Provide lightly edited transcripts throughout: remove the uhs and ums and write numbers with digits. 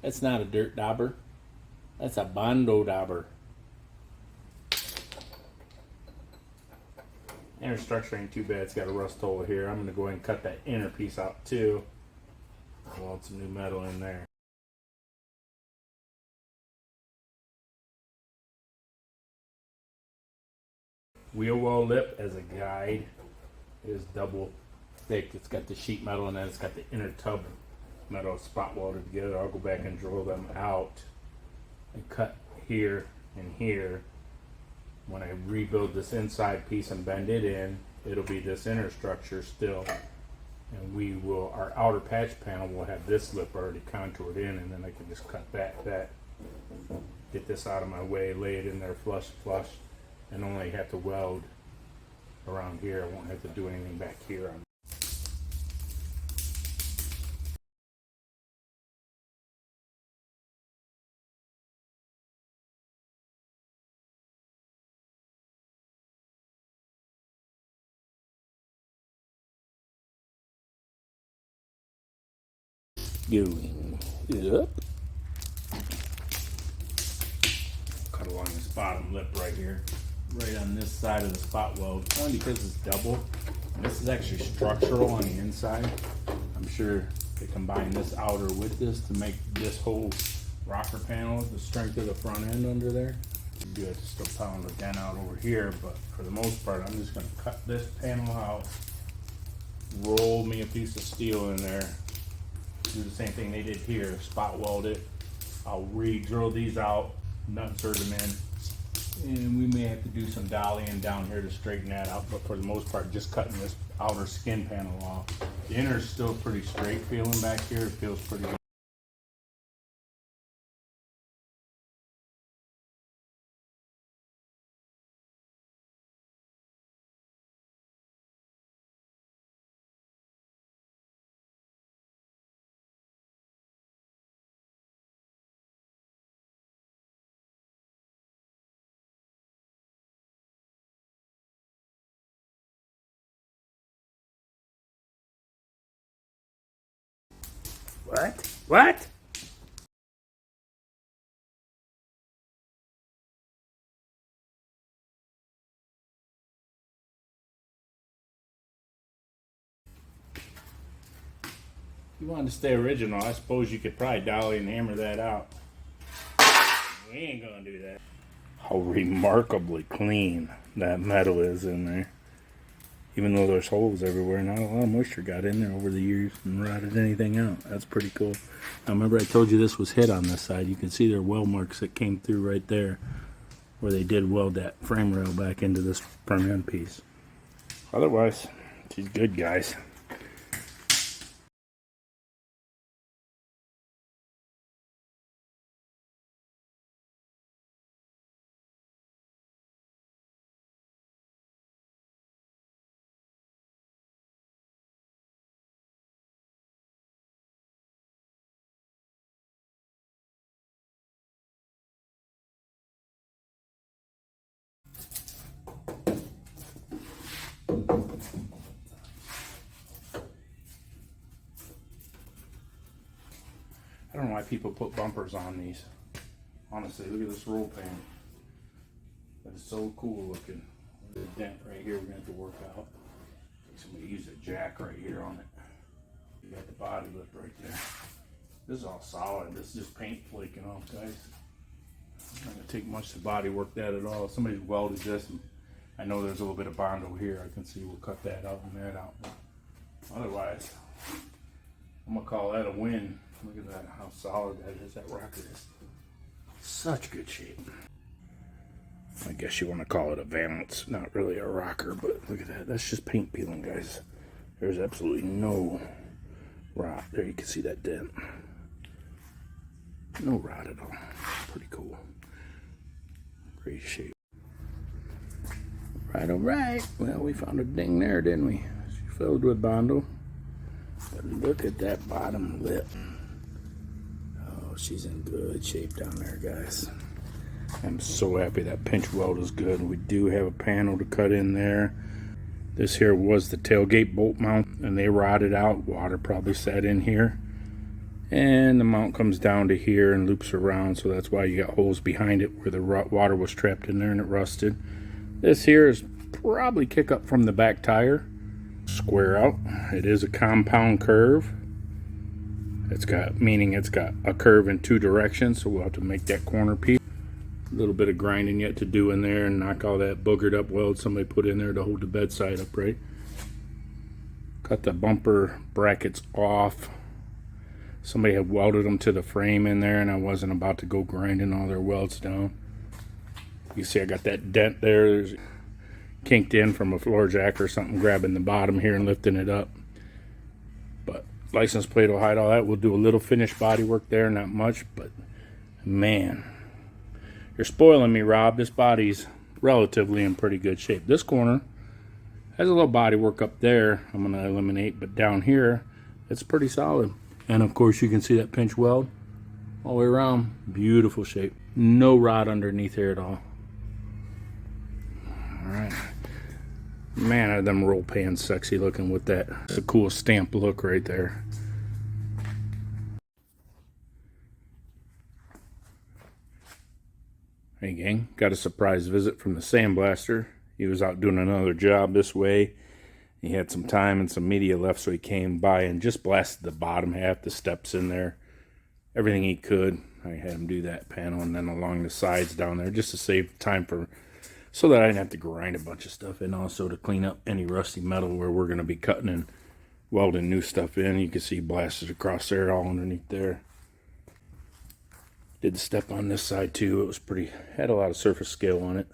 That's not a dirt dauber. That's a bondo dauber. Inner structure ain't too bad. It's got a rust hole here. I'm going to go ahead and cut that inner piece out too. I want some new metal in there. Wheel well lip as a guide is double thick. It's got the sheet metal and then it's got the inner tub metal spot welded together. I'll go back and drill them out and cut here and here. When I rebuild this inside piece and bend it in, it'll be this inner structure still. And we will, our outer patch panel will have this lip already contoured in, and then I can just cut that, get this out of my way, lay it in there flush, and only have to weld around here. I won't have to do anything back here. Going up. Cut along this bottom lip right here, right on this side of the spot weld. Only because it's double. And this is actually structural on the inside. I'm sure they combine this outer with this to make this whole rocker panel the strength of the front end under there. You do have to still pound the dent out over here, but for the most part, I'm just going to cut this panel out, roll me a piece of steel in there. Do the same thing they did here, spot weld it. I'll re-drill these out, nut insert them in, and we may have to do some dollying down here to straighten that out, but for the most part, just cutting this outer skin panel off. The inner is still pretty straight feeling back here. It feels pretty good. What? What? If you wanted to stay original, I suppose you could probably dolly and hammer that out. We ain't gonna do that. How remarkably clean that metal is in there. Even though there's holes everywhere, not a lot of moisture got in there over the years and rotted anything out. That's pretty cool. Now remember I told you this was hit on this side. You can see there are weld marks that came through right there where they did weld that frame rail back into this front end piece. Otherwise, she's good, guys. I don't know why people put bumpers on these. Honestly, look at this roll pan. That is so cool looking. The dent right here we're going to have to work out. Somebody used a jack right here on it. You got the body lip right there. This is all solid. This is just paint flaking off, guys. It's not going to take much to body work that at all. Somebody's welded this. And I know there's a little bit of Bondo here. I can see we'll cut that out and that out. But otherwise, I'm going to call that a win. Look at that, how solid that is. That rocker is such good shape. I guess you want to call it a valance, not really a rocker, but look at that. That's just paint peeling, guys. There's absolutely no rot. There, you can see that dent. No rot at all. Pretty cool. Great shape. Right, all right. Well, we found a ding there, didn't we? She filled with Bondo. But look at that bottom lip. She's in good shape down there, guys. I'm so happy that pinch weld is good. We do have a panel to cut in there. This here was the tailgate bolt mount, and they rotted out. Water probably sat in here. And the mount comes down to here and loops around, so that's why you got holes behind it where the water was trapped in there and it rusted. This here is probably kick up from the back tire. Square out. It is a compound curve. It's got a curve in two directions, so we'll have to make that corner piece. A little bit of grinding yet to do in there and knock all that boogered up weld somebody put in there to hold the bedside upright. Cut the bumper brackets off. Somebody had welded them to the frame in there, and I wasn't about to go grinding all their welds down. You see I got that dent there. There's kinked in from a floor jack or something, grabbing the bottom here and lifting it up. But license plate will hide all that. We'll do a little finished body work there, not much, but man, you're spoiling me, Rob. This body's relatively in pretty good shape. This corner has a little body work up there I'm going to eliminate, but down here it's pretty solid. And of course you can see that pinch weld all the way around. Beautiful shape. No rot underneath here at all. Alright. Man, are them roll pans sexy looking with that. It's a cool stamp look right there. Hey gang, got a surprise visit from the sandblaster. He was out doing another job this way. He had some time and some media left, so he came by and just blasted the bottom half, the steps in there, everything he could. I had him do that panel and then along the sides down there just to save time so that I didn't have to grind a bunch of stuff in, also to clean up any rusty metal where we're going to be cutting and welding new stuff in. You can see blasted across there, all underneath there. Did the step on this side too. It was had a lot of surface scale on it.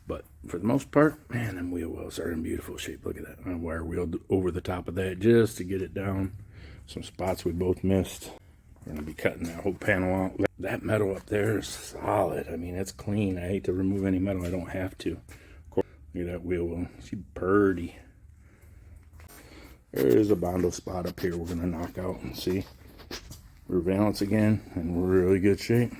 But for the most part, man, them wheel wells are in beautiful shape. Look at that. I wire wheeled over the top of that just to get it down. Some spots we both missed. We're going to be cutting that whole panel out. That metal up there is solid. I mean, it's clean. I hate to remove any metal. I don't have to. Of course, look at that wheel well. She's purty. There's a Bondo spot up here we're going to knock out and see. Rebalance again in really good shape.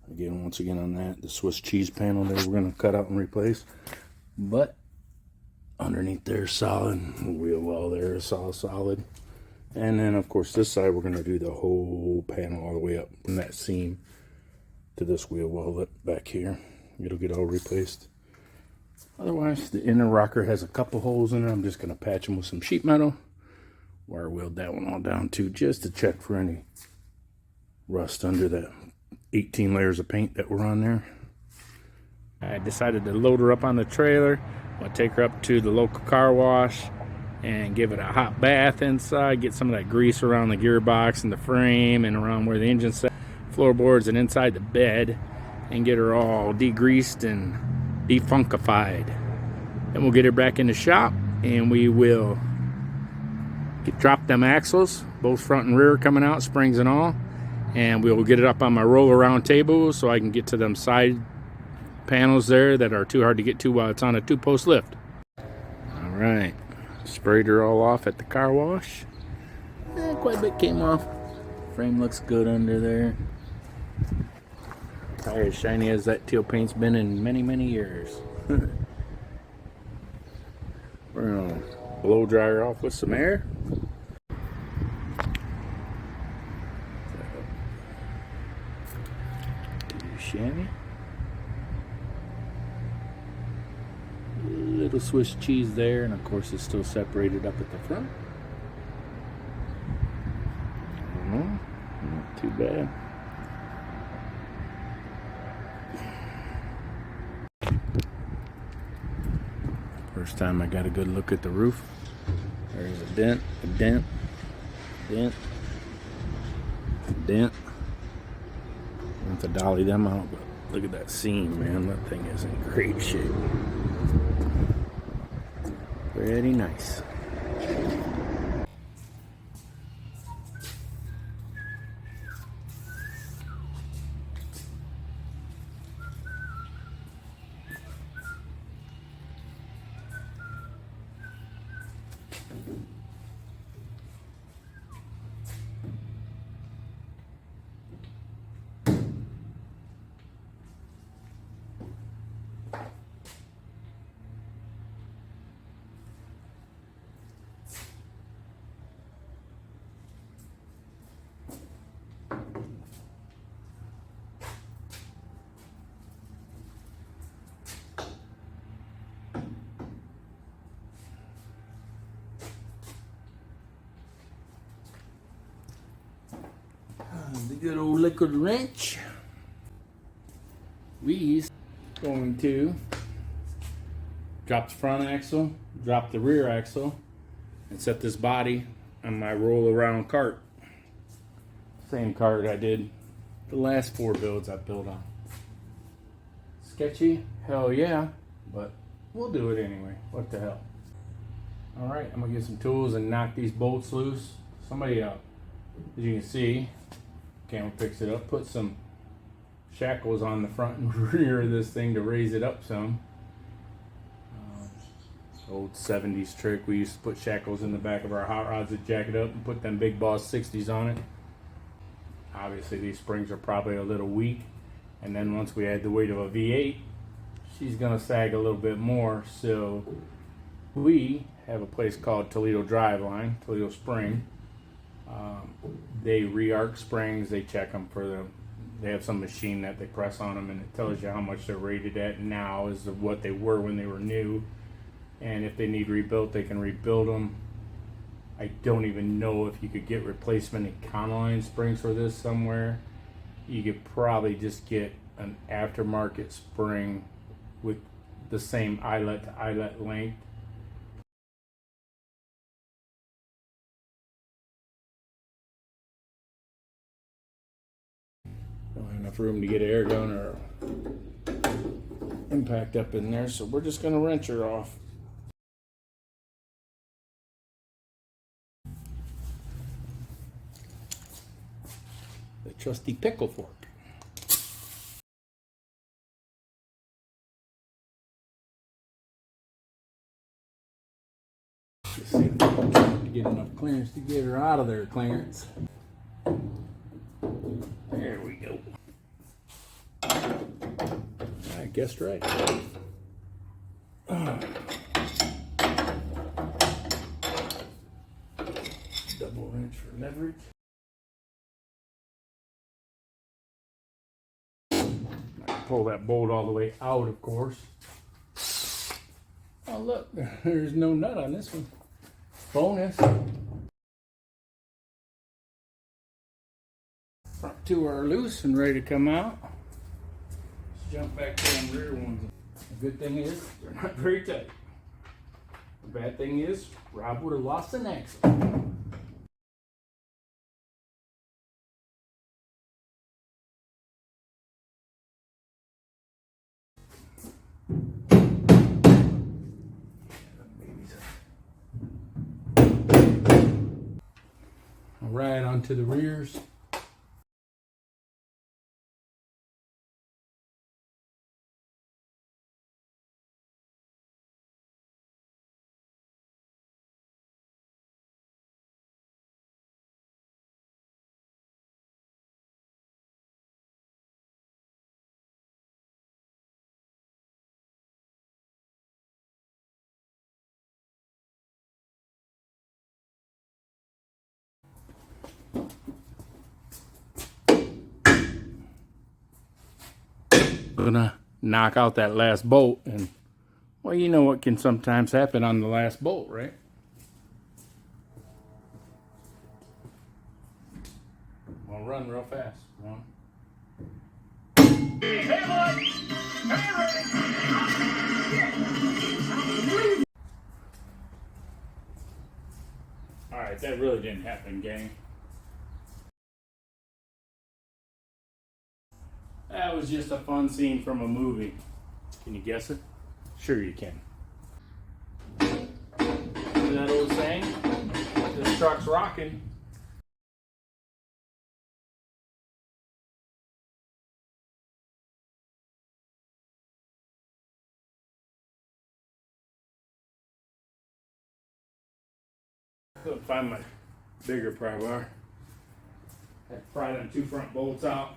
Again, once again on that, the Swiss cheese panel there we're going to cut out and replace. But underneath there, solid. The wheel well there is solid. And then, of course, this side we're going to do the whole panel all the way up from that seam to this wheel well back here. It'll get all replaced. Otherwise, the inner rocker has a couple holes in it. I'm just going to patch them with some sheet metal. Wire weld that one all down too, just to check for any rust under that 18 layers of paint that were on there. I decided to load her up on the trailer. I'll take her up to the local car wash and give it a hot bath inside, get some of that grease around the gearbox and the frame and around where the engine set, floorboards and inside the bed, and get her all degreased and defunkified. Then we'll get her back in the shop and we will drop them axles, both front and rear coming out, springs and all, and we'll get it up on my roll around table so I can get to them side panels there that are too hard to get to while it's on a 2-post lift. All right, sprayed her all off at the car wash. Quite a bit came off. Frame looks good under there. Tire as shiny as that teal paint's been in many years. We're gonna blow dry her off with some air. Chamois. Little Swiss cheese there, and of course it's still separated up at the front. Not too bad. First time I got a good look at the roof. There's a dent, a dent, dent, dent. I have to dolly them out, but look at that seam, man. That thing is in great shape. Pretty nice. Good old liquid wrench. We's going to drop the front axle, drop the rear axle, and set this body on my roll around cart. Same cart I did the last 4 builds I built on. Sketchy? Hell yeah, but we'll do it anyway. What the hell? Alright, I'm gonna get some tools and knock these bolts loose. Somebody, as you can see, camera picks it up, put some shackles on the front and rear of this thing to raise it up some. Old 70s trick. We used to put shackles in the back of our hot rods to jack it up and put them big boss 60s on it. Obviously these springs are probably a little weak, and then once we add the weight of a V8, she's gonna sag a little bit more. So we have a place called Toledo Driveline, Toledo Spring. They re-arc springs, they check them for them. They have some machine that they press on them and it tells you how much they're rated at now is what they were when they were new. And if they need rebuilt, they can rebuild them. I don't even know if you could get replacement econoline springs for this somewhere. You could probably just get an aftermarket spring with the same eyelet to eyelet length. Don't have enough room to get an air gun or impact up in there, so we're just going to wrench her off. The trusty pickle fork. Let's see if I can get enough clearance to get her out of there. Clearance. There we go. I guessed right. Double wrench for leverage. Pull that bolt all the way out, of course. Oh look, there's no nut on this one. Bonus. Front two are loose and ready to come out. Let's jump back to them rear ones. The good thing is, they're not very tight. The bad thing is, Rob would have lost an axle. Right onto the rears. Gonna knock out that last bolt, and well, you know what can sometimes happen on the last bolt, right? I'll run real fast. One. All right, that really didn't happen, gang. That was just a fun scene from a movie. Can you guess it? Sure you can. Isn't that old saying? This truck's rocking. Couldn't find my bigger pry bar. Had to pry them 2 front bolts out.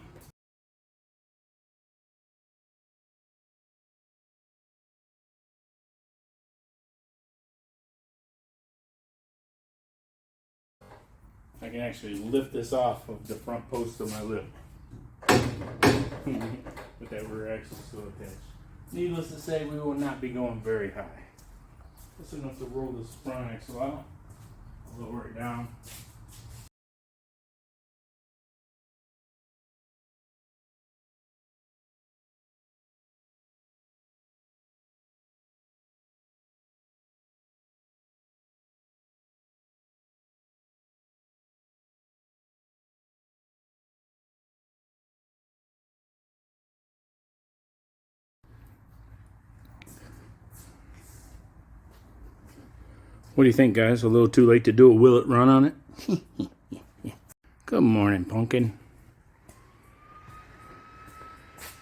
I can actually lift this off of the front post of my lift. With that rear axle still attached. Needless to say, we will not be going very high. Just enough to roll this front axle out. Lower it down. What do you think, guys? A little too late to do a will it run on it? Good morning, Pumpkin.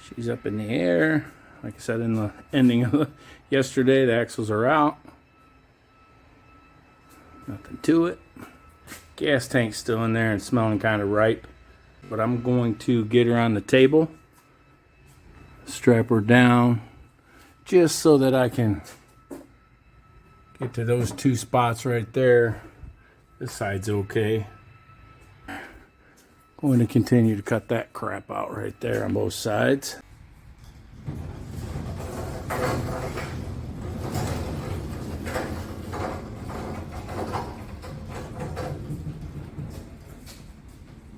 She's up in the air. Like I said in the ending of yesterday, the axles are out. Nothing to it. Gas tank's still in there and smelling kind of ripe. But I'm going to get her on the table. Strap her down. Just so that I can get to those two spots right there. This side's okay. Going to continue to cut that crap out right there on both sides.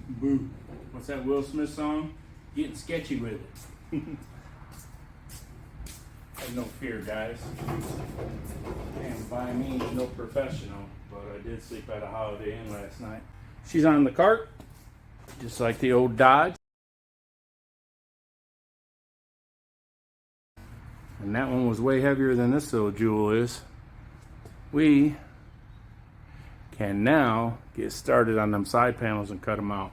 Boo. What's that Will Smith song? Getting sketchy with it. Have no fear, guys. And by me, no professional, but I did sleep at a Holiday Inn last night. She's on the cart, just like the old Dodge. And that one was way heavier than this little jewel is. We can now get started on them side panels and cut them out.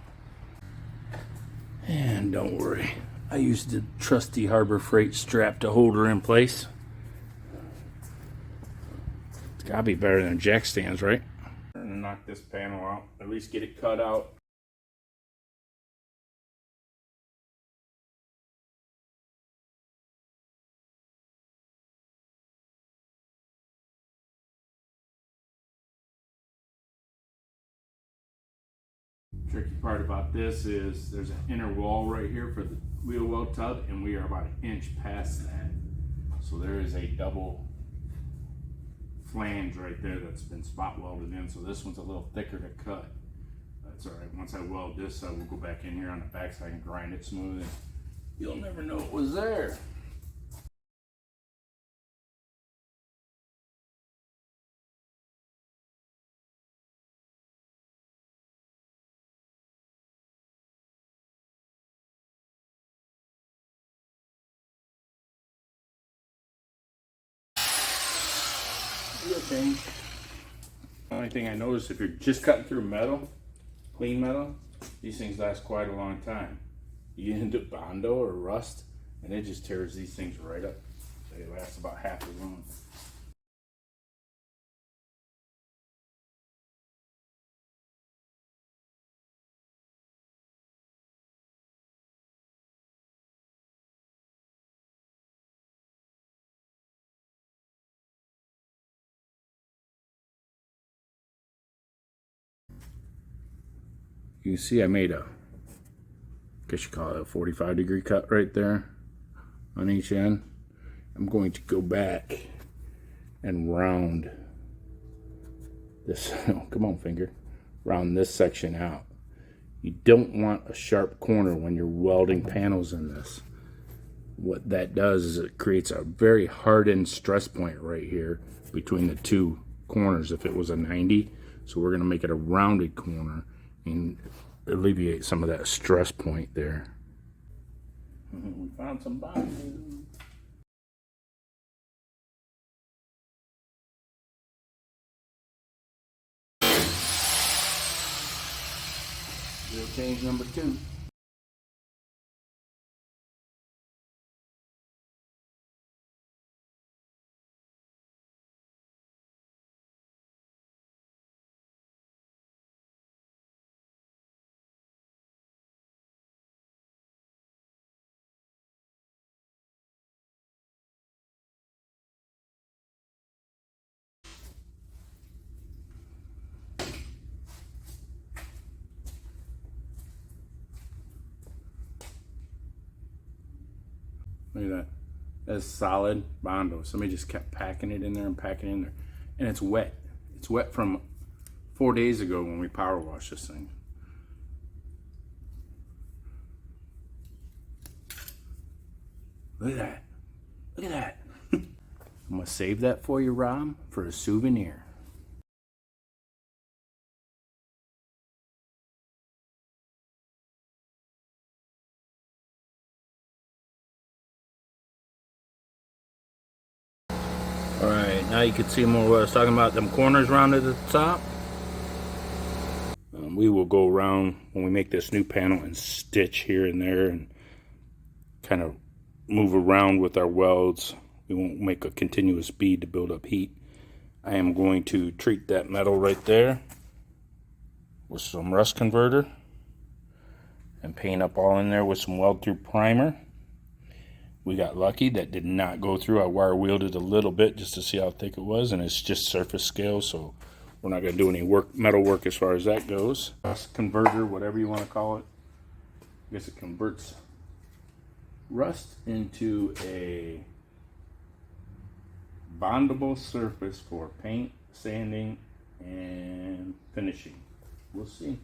And don't worry, I used the trusty Harbor Freight strap to hold her in place. It's gotta be better than jack stands, right? I'm gonna knock this panel out, at least get it cut out. Tricky part about this is there's an inner wall right here for the wheel well tub, and we are about an inch past that. So there is a double flange right there that's been spot welded in. So this one's a little thicker to cut. That's all right. Once I weld this, I will go back in here on the back side and grind it smooth, and you'll never know it was there. Real change. The only thing I noticed, if you're just cutting through metal, clean metal, these things last quite a long time. You get into Bondo or rust, and it just tears these things right up. They last about half as long. You can see I made a, I guess you call it a 45-degree cut right there on each end. I'm going to go back and round this, oh, come on finger, round this section out. You don't want a sharp corner when you're welding panels in this. What that does is it creates a very hardened stress point right here between the two corners if it was a 90. So we're going to make it a rounded corner and alleviate some of that stress point there. We found some bodies. Wheel change number 2. Look at that. That's solid Bondo. Somebody just kept packing it in there and packing it in there. And it's wet. It's wet from 4 days ago when we power washed this thing. Look at that. Look at that. I'm gonna save that for you, Rob, for a souvenir. All right, now you can see more what I was talking about, them corners rounded at the top. We will go around when we make this new panel and stitch here and there and kind of move around with our welds. We won't make a continuous bead to build up heat. I am going to treat that metal right there with some rust converter and paint up all in there with some weld through primer. We got lucky, that did not go through. I wire wheeled it a little bit just to see how thick it was, and it's just surface scale, so we're not going to do any metal work as far as that goes. Rust converter, whatever you want to call it. I guess it converts rust into a bondable surface for paint, sanding, and finishing. We'll see.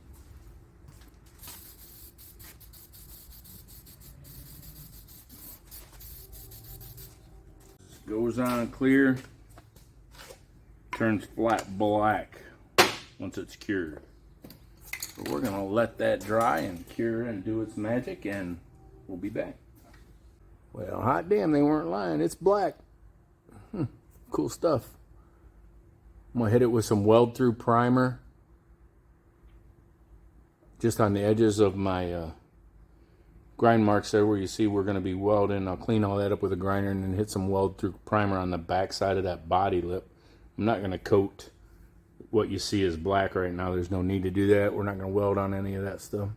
Goes on clear, turns flat black once it's cured. So we're gonna let that dry and cure and do its magic, and we'll be back. Well, hot damn, they weren't lying. It's black. Cool stuff. I'm gonna hit it with some weld through primer just on the edges of my grind marks there where you see we're going to be welding. I'll clean all that up with a grinder and then hit some weld through primer on the back side of that body lip. I'm not going to coat what you see as black right now. There's no need to do that. We're not going to weld on any of that stuff.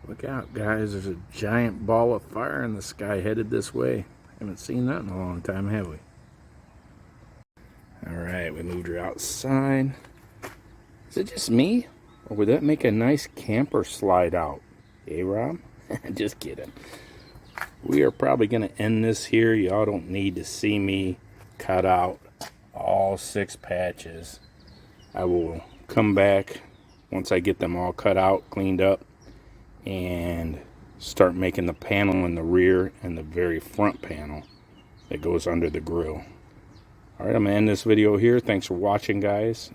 Look out, guys. There's a giant ball of fire in the sky headed this way. Haven't seen that in a long time, have we? Alright, we moved her outside. Is it just me? Or would that make a nice camper slide out? Hey, Rob? Just kidding. We are probably going to end this here. Y'all don't need to see me cut out all 6 patches. I will come back once I get them all cut out, cleaned up, and start making the panel in the rear and the very front panel that goes under the grill. Alright, I'm going to end this video here. Thanks for watching, guys.